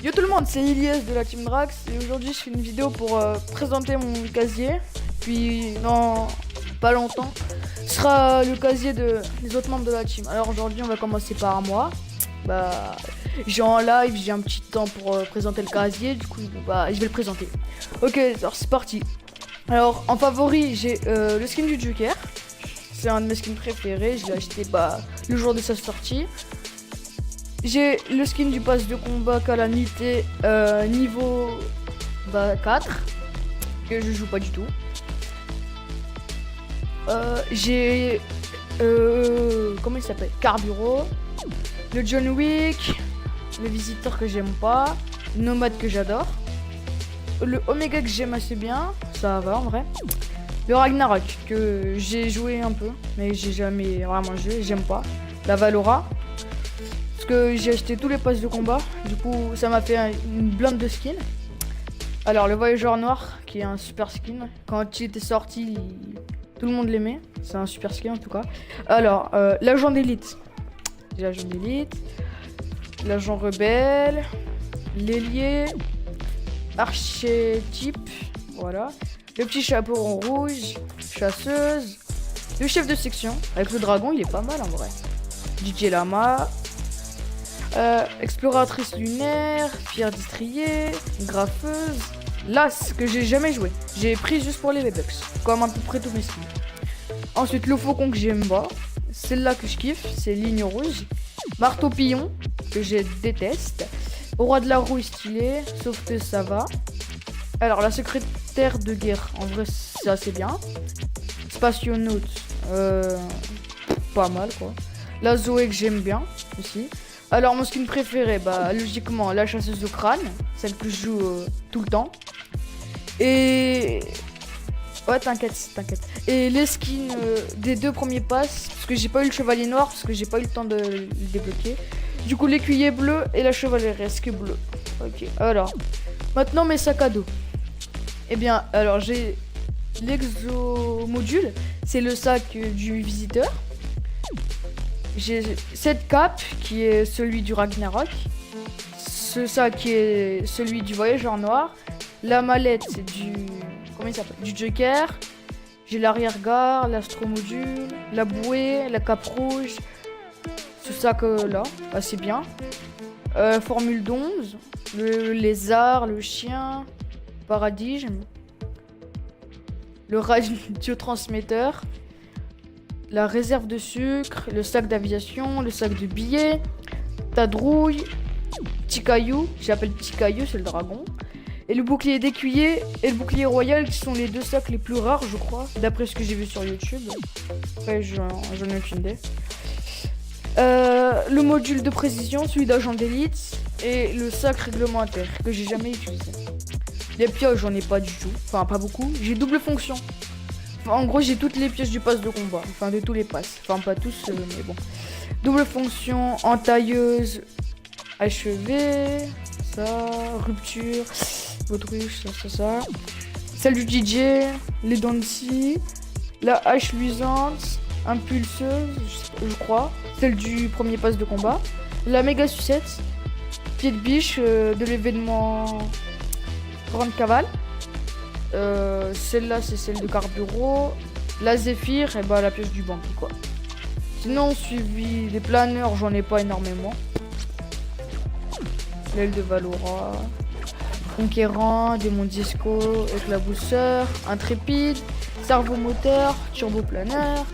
Yo tout le monde, c'est Ilyes de la Team Drax et aujourd'hui je fais une vidéo pour présenter mon casier. Puis dans pas longtemps, ce sera le casier des autres membres de la team. Alors aujourd'hui on va commencer par moi. Bah, j'ai en live, j'ai un petit temps pour présenter le casier, du coup bah, je vais le présenter. Ok, alors c'est parti. Alors en favori j'ai le skin du Joker. C'est un de mes skins préférés, je l'ai acheté le jour de sa sortie. J'ai le skin du pass de combat Calamité niveau 4 que je joue pas du tout. J'ai comment il s'appelle, Carburo, le John Wick, le Visiteur que j'aime pas, Nomade que j'adore, le Omega que j'aime assez bien, ça va en vrai, le Ragnarok que j'ai joué un peu mais j'ai jamais vraiment joué, j'aime pas, la Valora. Que j'ai acheté tous les passes de combat, du coup ça m'a fait une blinde de skins. Alors le Voyageur Noir qui est un super skin, quand il était sorti tout le monde l'aimait, c'est un super skin en tout cas. Alors l'agent d'élite, l'agent rebelle, l'ailier, archétype, voilà, le petit chapeau en rouge, chasseuse, le chef de section avec le dragon, il est pas mal en vrai, DJ Lama, exploratrice lunaire, pierre d'Istrier, graffeuse, l'as que j'ai jamais joué, j'ai pris juste pour les V-Bucks, comme à peu près tous mes skins. Ensuite le faucon que j'aime pas, celle-là que je kiffe, c'est ligne rouge, marteau pillon que je déteste, au roi de la rouille stylé, sauf que ça va. Alors la secrétaire de guerre, en vrai c'est assez bien. Spationaute, pas mal quoi. La Zoé que j'aime bien aussi. Alors mon skin préféré, logiquement la chasseuse au crâne, celle que je joue tout le temps. Et ouais, t'inquiète. Et les skins des deux premiers passes, parce que j'ai pas eu le chevalier noir, parce que j'ai pas eu le temps de le débloquer. Du coup l'écuyer bleu et la chevaleresque bleue. Ok, alors maintenant mes sacs à dos. Eh bien, alors j'ai l'exo-module, c'est le sac du visiteur. J'ai cette cape qui est celui du Ragnarok, ce sac qui est celui du Voyageur Noir, la mallette c'est du Joker, j'ai l'arrière-garde, l'astromodule, la bouée, la cape rouge, ce sac là, assez bien, formule d'11, le lézard, le chien, paradigme, le radiotransmetteur, la réserve de sucre, le sac d'aviation, le sac de billets, tadrouille, petit caillou, j'appelle petit caillou, c'est le dragon, et le bouclier d'écuyer et le bouclier royal qui sont les deux sacs les plus rares je crois, d'après ce que j'ai vu sur YouTube. Après j'en ai aucune idée. Le module de précision, celui d'agent d'élite, et le sac réglementaire que j'ai jamais utilisé. Les pioches j'en ai pas du tout, enfin pas beaucoup, j'ai double fonction. En gros, j'ai toutes les pièces du pass de combat, enfin de tous les passes, enfin pas tous, mais bon. Double fonction, entailleuse, achevé, ça, rupture, autruche, ça. Celle du DJ, les dents de scie, la hache luisante, impulseuse, je crois, celle du premier pass de combat, la méga sucette, pied de biche de l'événement Grande Cavale. Celle-là c'est celle de Carburo, la Zéphyr et la pièce du banquier quoi. Sinon suivi les planeurs j'en ai pas énormément. L'aile de Valora, Conquérant, démon disco, éclabousseur, intrépide, cerveau moteur, turbo planeur,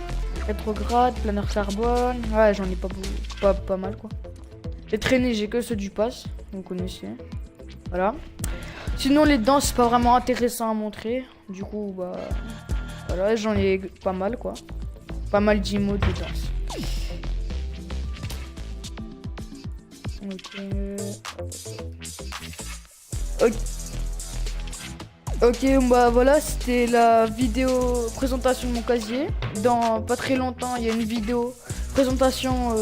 rétrograde, planeur carbone. Ouais j'en ai pas mal quoi. Les traînées j'ai que ceux du pass, vous connaissez. Voilà. Sinon les danses c'est pas vraiment intéressant à montrer. Du coup voilà, j'en ai pas mal quoi. Pas mal d'emotes de danse. Ok, voilà, c'était la vidéo présentation de mon casier. Dans pas très longtemps, il y a une vidéo présentation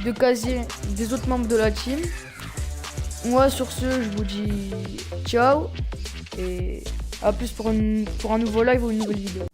de casier des autres membres de la team. Moi sur ce je vous dis ciao et à plus pour un nouveau live ou une nouvelle vidéo.